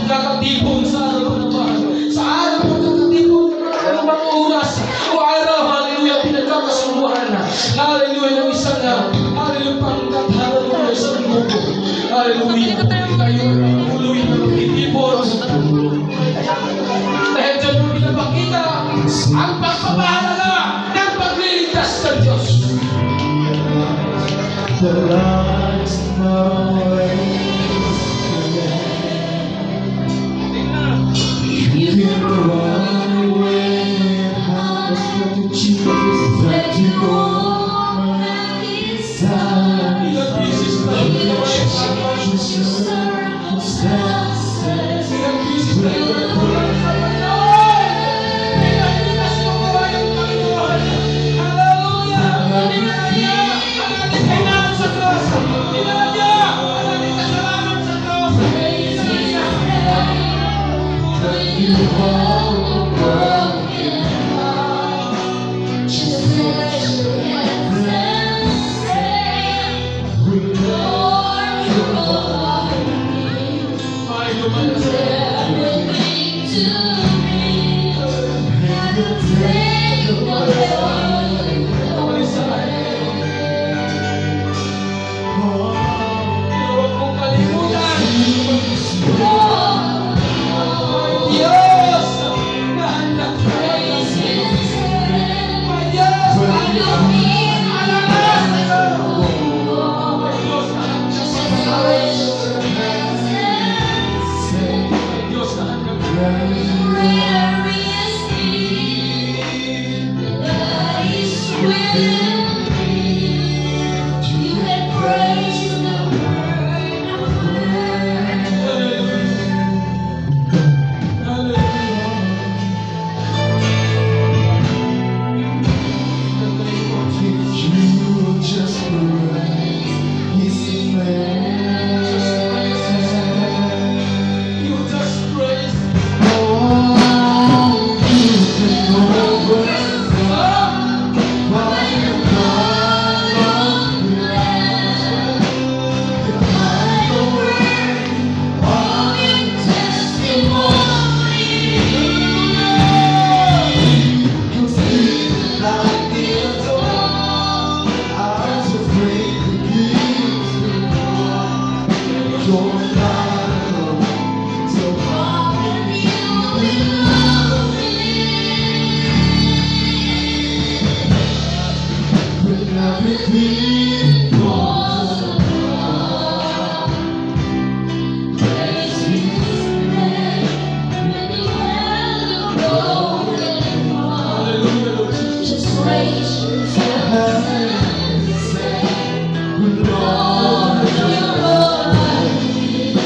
pagkakatipon sa araw ng bahay. Sa araw pagkakatipon ng mga oras. O araw, hallelujah, pinagkakasuluhan na. Hallelujah, ng isang hallelujah, pangkat, hallelujah, sa grupo. Hallelujah, kayo tuloy na magtitipon. Dahil dyan mo pinapakita ang pagpapahalaga ng pagliligtas ng Diyos. The lights my you can run away and but to choose that you go time. Ilang bisis na Your circumstances ilang bisis na pinahilitas mo ko ang Panginoon. Hallelujah! Ang ating kailangan sa Diyos. Tingnan niya ang ating kasalanan sa Diyos. Tingnan niya. you hold broken Just let your hands and say, Lord, you're all I need. Ay, lumalas. Everything to me. I can take whatever you Umalis sa akin. Huwag mong kalimutan. want. Diyos na hanap ka. Praise His name. May Diyos na I don't need alalas na ito. more. May Diyos na hanap Just ka. raise your hands and say, May Diyos na hanap ka. There is He that is within me. You can praise the word of word. Hallelujah. Hallelujah. you just praise His name. You just praise. Oh, you can go while you come you see like the door. I was afraid to give before. You're not alone. So when everything falls apart, Hallelujah, Lord Jesus. Just raise your hands and say, Lord, you're all I need.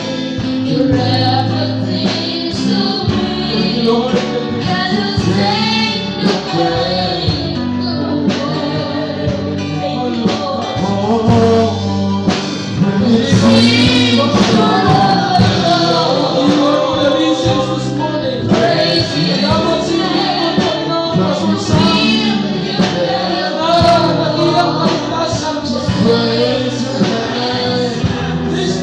You're everything to me. Lord, And you take the pain away, Lord. oh, when it Sing for you are the reasons this morning. praise His Dapat sinihin mo ito ng pasusan. name. Natiyak ang lasang Diyos. praise your name. This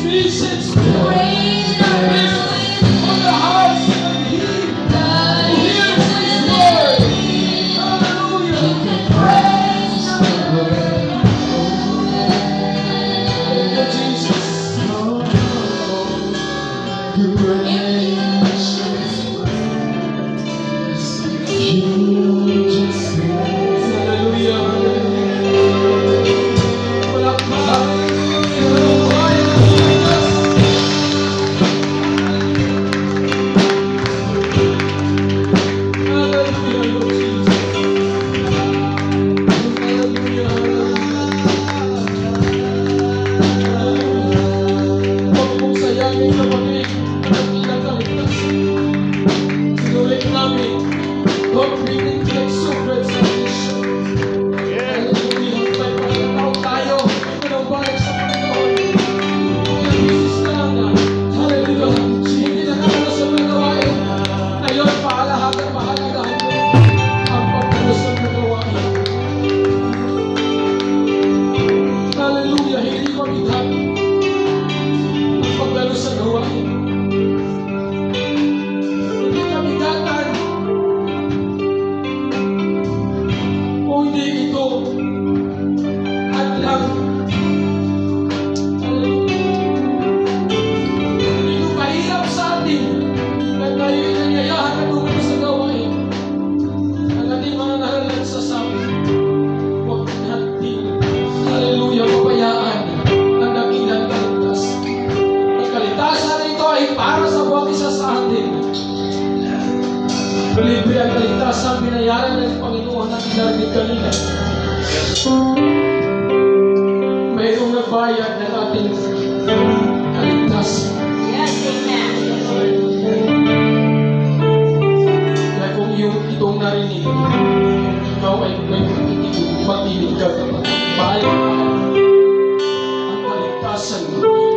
message Praise the Lord. for the hearts of Him. God is within me. Hallelujah. You can praise the Lord. Lord Jesus. You just praise. Hallelujah. Palakpak. Inuuhay ang Pilipinas. Hallelujah, Lord Jesus. Hallelujah. Hallelujah. Huwag mong sayangin kapatid. Ang para sa bawat isa sa atin. Libre ang kaligtasan, binayaran ng Panginoon na tinarinig kanina. Mayroong nagbayad ng ating kaligtasan. Yes, amen. Kaya kung itong narinig, ikaw ay may pag-ibig ka kapag bayad ang kaligtasan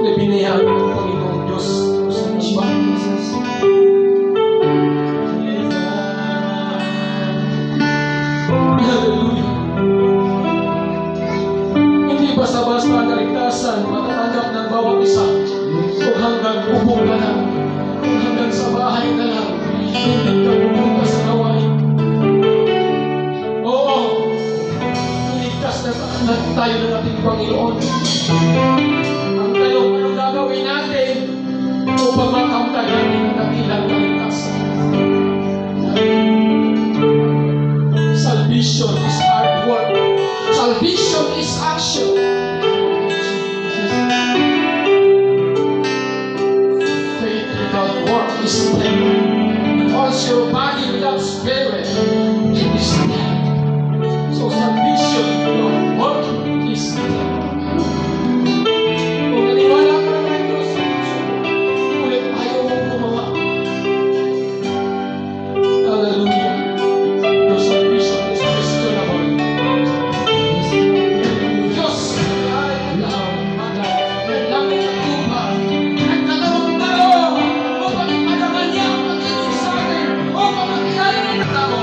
na binayaran ng Panginoon Diyos sa Diyos. Hallelujah. Hindi basta-basta ang kaligtasan matatanggap ng bawat isa. Kung hanggang bubong ka lang, kung hanggang sa bahay ka lang, hindi ka pupunta sa gawain. Oo, iligtas na tayo ng ating Panginoon. Ang tanong, anong gagawin natin upang makamtan natin ang dakilang kaligtasan? Salvation is hard work. Salvation is action. Faith without work is dead. Also, your body without spirit is dead. So salvation without work is dead. Kung naniwala ka na ng Diyos, ulit ayaw mong gumawa. Hallelujah. Your salvation is questionable. Diyos ay ng langit at lupa. Nagkatalong-talo upang ipagaman niya ang pag-ibig sa atin, upang makilala ng tao.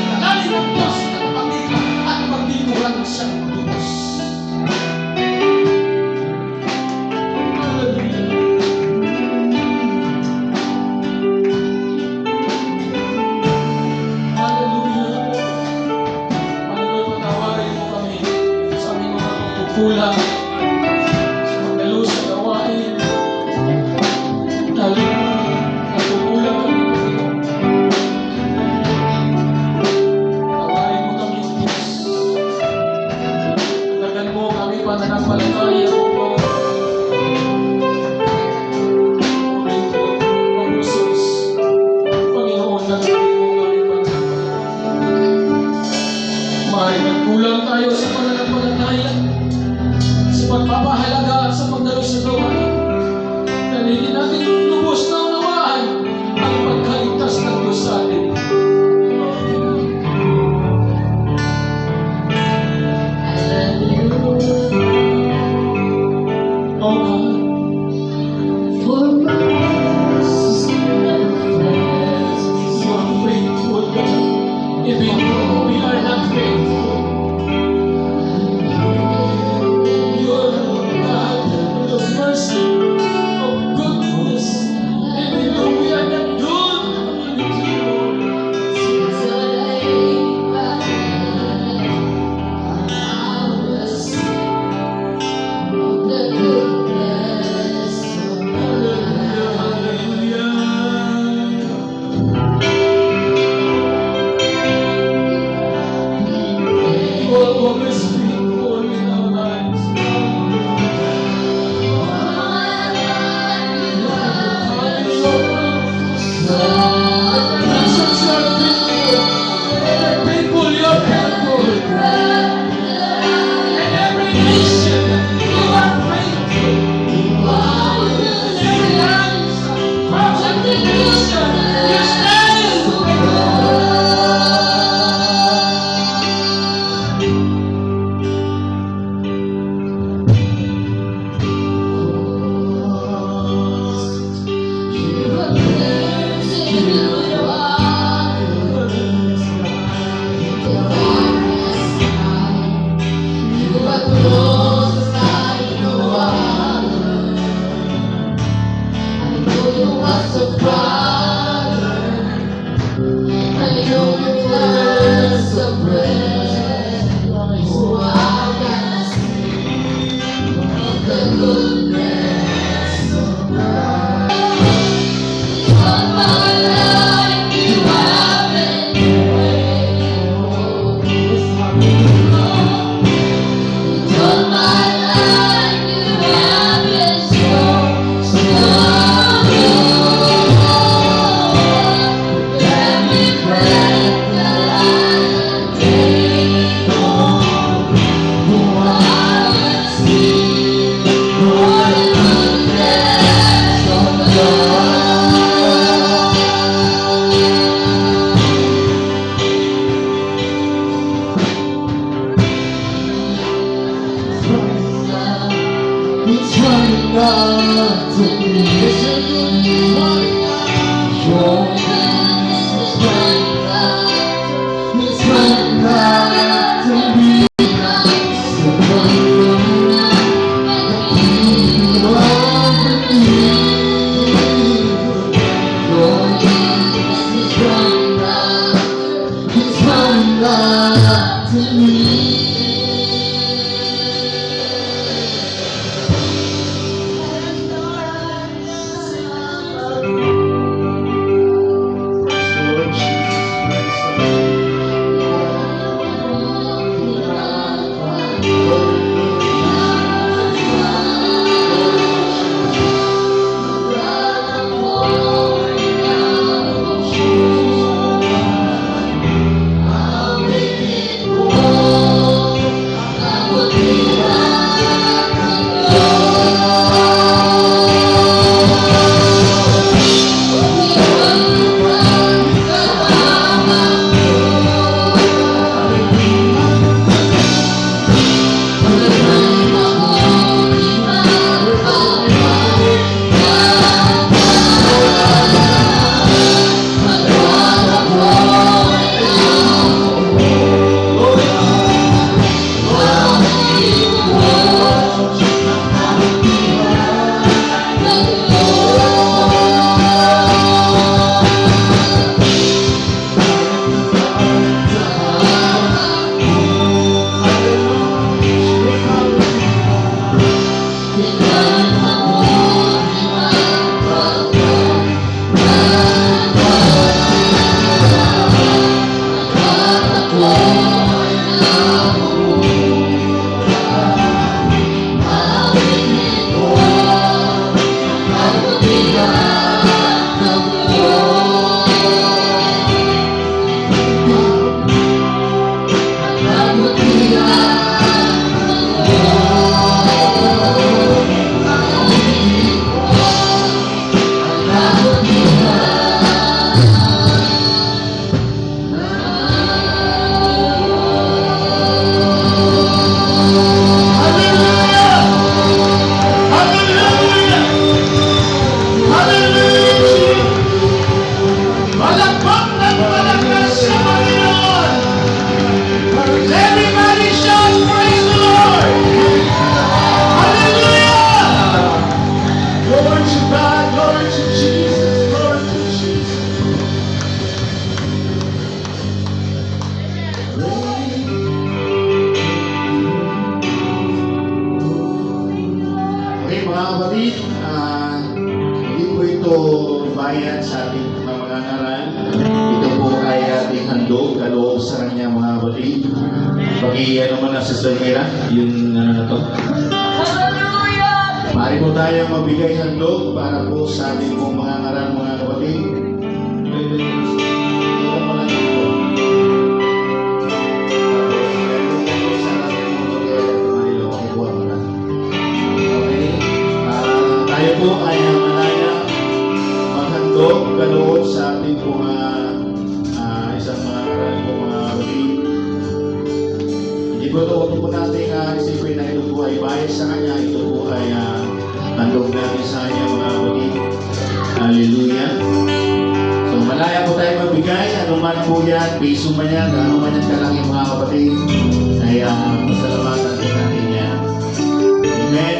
Nalalim ng Diyos na kapagdika at magbiburan siyang Diyos. Hallelujah. Hallelujah. Panginoon, patawarin mo kami sa aming mga pagkukulang, sa pagdalo sa gawain. Dahil natutulak kami, Panginoon. Patawarin mo kami, Diyos. Tagan mo kami pananampalataya mo, Panginoon, nagawin mo kami pananampalataya. Maaaring nagkulang tayo sa pananampalataya, sa pagpapahalaga at sa pagdalo sa gawain. Dahil hindi natin lubos na unawaan ang pagkaligtas ng Diyos sa atin. Oh God, For my sister friends, you are faithful, God. Even though we are not faithful, you are God of mercy, of goodness. Even though we are not good, since I laid my head, I will sing of the goodness of always faithful in our lives. Faithful, you're faithful. In every nation, you are faithful. In every land, across every nation, you stand. So bayan sa ating mga ngaran. Ito po ay ating handog, kaloob sa kanya mga kapatid. Pag-iyan naman na Sister Mira, yung ano na to. Mari po tayo magbigay handog para po sa ating pong mga ngaran mga kapatid. Ito mo lang ito. Tayo po ay malaya maghandog kaloob sa ating po isang mga karaan po mga kapatid. Hindi po ito po natin isipin na ito po ay bayad sa kanya. Ito po ay handog natin sa kanya mga kapatid. Hallelujah. So malaya po tayo magbigay. Ano man po yan, piso man yan, ano man yan kalaki mga kapatid. Ay pasalamatan po natin yan. Amen.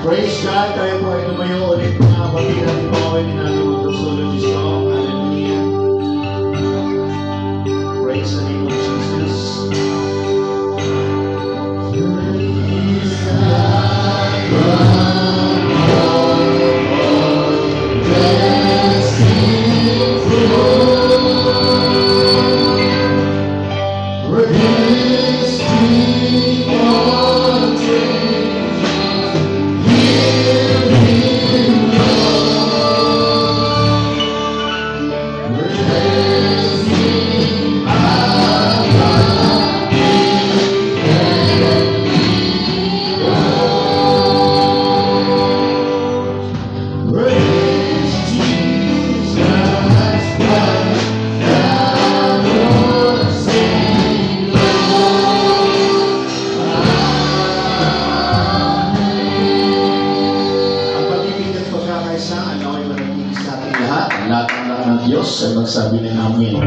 Praise God, tayo po ay tumayo ulit mga kapatid at ipawin ni natin ang doxology song. Hallelujah. Praise the name of Jesus. Lahat ng lahat ng Diyos ay magsabi ng amin.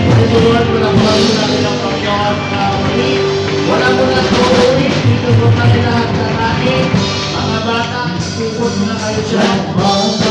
Pagtuluan ko na pagkakulan natin ang Panginoon mga kapatid. Wala mo na tuloy. Dito po kami lahat ng akin. Mga bata, ikot mo na kayo dyan.